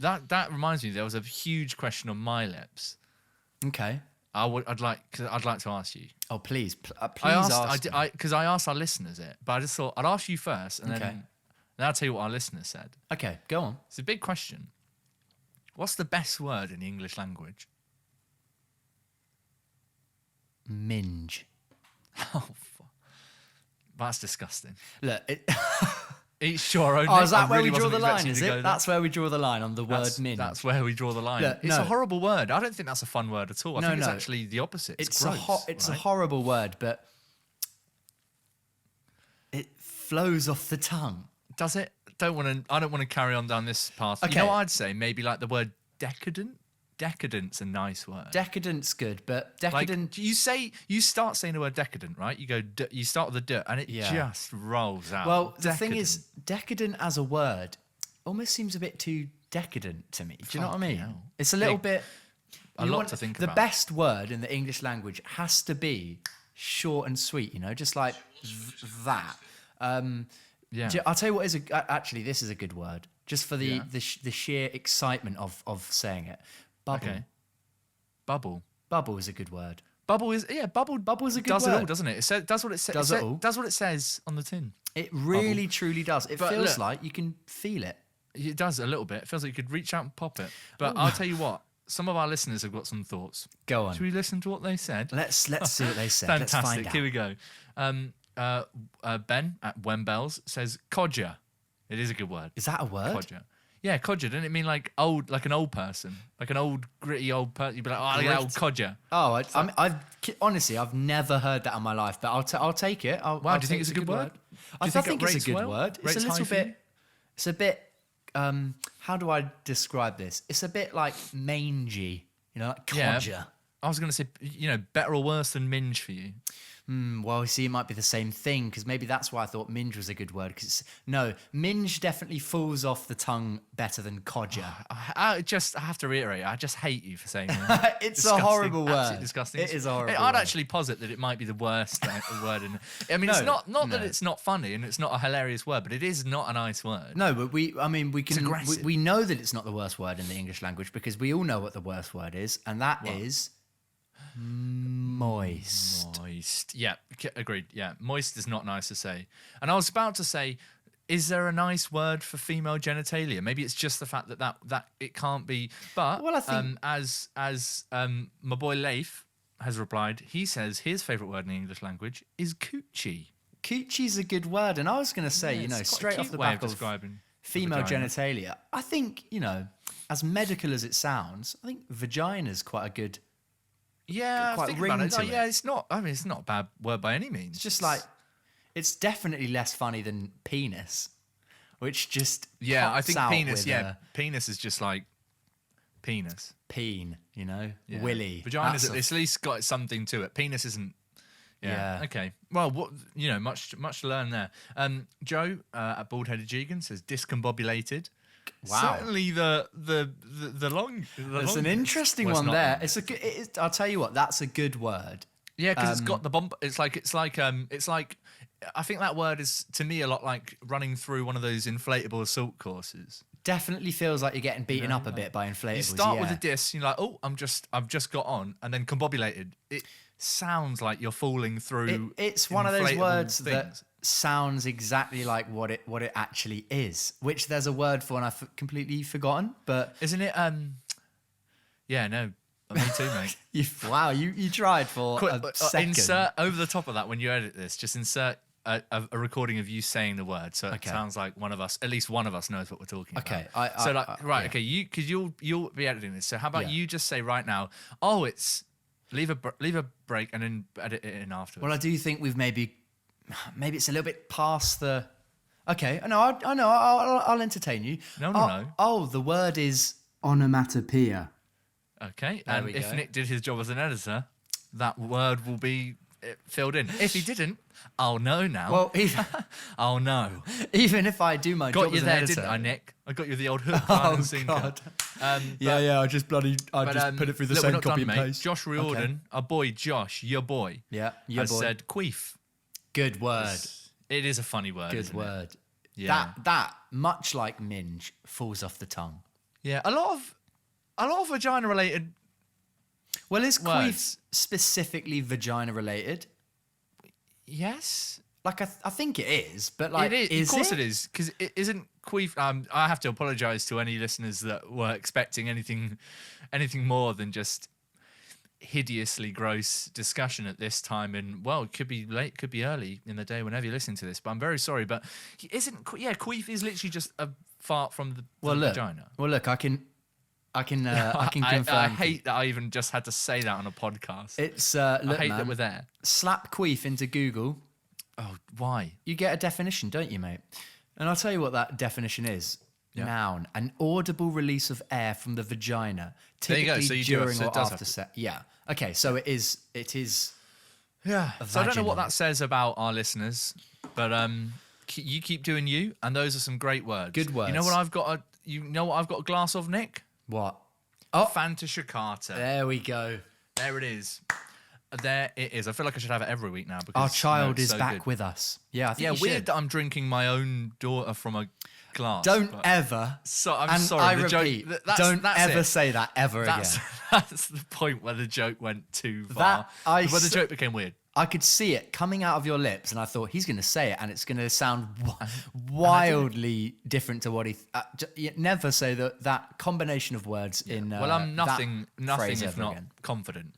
That reminds me. There was a huge question on my lips. Okay. I'd like to ask you. Oh, please I ask me. because I asked our listeners it, but I just thought I'd ask you first, and Okay. then I'll tell you what our listeners said. Okay, go on. It's a big question. What's the best word in the English language? Minge. Oh, that's disgusting. Look, Each to our own. is that I where really we draw the wasn't line, expecting is to go it? there. That's where we draw the line on the word minge. That's where we draw the line. Look, It's no. a horrible word. I don't think that's a fun word at all. I think it's actually the opposite. It's gross, It's right? a horrible word, but it flows off the tongue. Does it? I don't want to carry on down this path. Okay. You know what I'd say? Maybe like the word decadent. Decadent's a nice word. Decadent's good, but decadent... Like, you start saying the word decadent, right? You go, you start with a d, and it just rolls out. Well, the thing is, decadent as a word almost seems a bit too decadent to me. Do you know what I mean? hell. It's a little bit... A lot to think the about. The best word in the English language has to be short and sweet, just like that. Yeah. I'll tell you what is actually, this is a good word, just for the sheer excitement of saying it. Bubble. Okay. Bubble. Bubble is a good word. Bubble is bubble. Bubble is a good does word. It all, doesn't it? It does what it says. Does it all? Does what it says on the tin. It really, truly does. It But feels look- like you can feel it. It does a little bit. It feels like you could reach out and pop it. But I'll tell you what. Some of our listeners have got some thoughts. Go on. Should we listen to what they said? Let's see what they said. Fantastic. Let's find out. Here we go. Ben at Wembells says codger. It is a good word. Is that a word? Codger. Yeah, codger. Doesn't it mean like old, like an old person, like an old gritty old person? You'd be like, oh, look at that old codger. Oh, honestly, I've never heard that in my life, but I'll take it. Wow, I'll do you think it's a good word? I Do you think it it's a rates good well? word. It's Rates a high little for you? bit. It's a bit. How do I describe this? It's a bit like mangy, like codger. Yeah. I was going to say, better or worse than minge for you. Well, you see, it might be the same thing, because maybe that's why I thought minge was a good word. No, minge definitely falls off the tongue better than codger. I have to reiterate, I just hate you for saying that. It's Disgusting. a horrible word. Absolutely disgusting. It is a horrible I'd word. actually posit that it might be the worst word. I mean, No, it's not that no. it's not funny and it's not a hilarious word, but it is not a nice word. No, but we can. aggressive. We know that it's not the worst word in the English language, because we all know what the worst word is, and that is moist. Moist. Yeah, agreed. Yeah, moist is not nice to say. And I was about to say, is there a nice word for female genitalia? Maybe it's just the fact that it can't be. But Well, I think- as my boy Leif has replied, he says his favourite word in the English language is coochie. Coochie's a good word, and I was going to say, It's quite a straight off cute the way back of describing female a vagina. genitalia, I think, as medical as it sounds, I think vagina's quite a good. Yeah, Quite think ring about it. to No, yeah, it. it's not. I mean, it's not a bad word by any means. It's just like, it's definitely less funny than penis, which just yeah, I cuts think out penis. with Yeah, penis is just like penis. peen, Yeah. willy. Vagina's That's at least got something to it. Penis isn't. Yeah. Yeah. Okay. Well, much to learn there. Joe at Bald Headed Jigan says discombobulated. Wow. Certainly the long. It's an interesting Well, it's one not there. long. It's a good. I'll tell you what. That's a good word. Yeah, because it's got the bomb. It's like. I think that word is to me a lot like running through one of those inflatable assault courses. Definitely feels like you're getting beaten up a bit by inflatables. You start with yeah. a diss, you're like, oh, I've just got on, and then combobulated. It sounds like you're falling through. It's one of those inflatable words things. that sounds exactly like what it actually is. Which there's a word for, and I've completely forgotten. But Isn't it? Yeah, no, me too, mate. you tried for a second. Insert over the top of that when you edit this. Just insert a recording of you saying the word, so it sounds like one of us, at least one of us, knows what we're talking Okay, about. yeah. Okay, because you'll be editing this. So how about Yeah. you just say right now? Oh, it's leave a break and then edit it in afterwards. Well, I do think we've maybe it's a little bit past the. Okay, no, I know. I'll entertain you. No. Oh, the word is onomatopoeia. Okay, There and we if go. Nick did his job as an editor, that word will be filled in. If he didn't, I'll know now. Well, I'll know. even if I do my Got job you as an there, editor, didn't I, Nick? I got you the old hook, line and sinker. God. Yeah. I just put it through the look, we're same not copy done, and mate. paste. Josh Riordan, our boy Josh, your boy, Yeah, your has boy. said queef. Good word. It is a funny word. Good isn't it? word. Yeah. That much like minge falls off the tongue. Yeah, a lot of vagina related Well, is queef words. specifically vagina related? Yes. Like, I think it is, but like, It is. Of course it? it is, because it isn't queef. I have to apologise to any listeners that were expecting anything more than just hideously gross discussion at this time. And well, it could be late, could be early in the day, whenever you listen to this. But I'm very sorry. But queef is literally just a fart from the vagina. Well, look, I can confirm. I hate that I even just had to say that on a podcast. It's I look, hate man, that we're there. slap queef into Google. Oh, why? You get a definition, don't you, mate? And I'll tell you what that definition is. Noun: an audible release of air from the vagina, There you go. typically So you do during so it or does have after to- sex. Yeah. Okay. So it is. Yeah. So I don't know what vaginal. that says about our listeners, but you keep doing you, and those are some great words. Good words. You know what I've got? You know what I've got a glass of, Nick? What? Oh, Fanta Shakata. there we go. There it is. There it is. I feel like I should have it every week now because Our child it's is so back good. with us. Yeah, I think Yeah, you weird should. that I'm drinking my own daughter from a glass. Don't but- ever. So I'm and sorry. I the repeat, joke. don't that's ever it. say that ever That's again. that's the point where the joke went too far. That I where the s- joke became weird. I could see it coming out of your lips, and I thought he's going to say it, and it's going to sound wildly different to what he. You never say that combination of words in. Well, I'm that nothing phrase if ever not again. confident.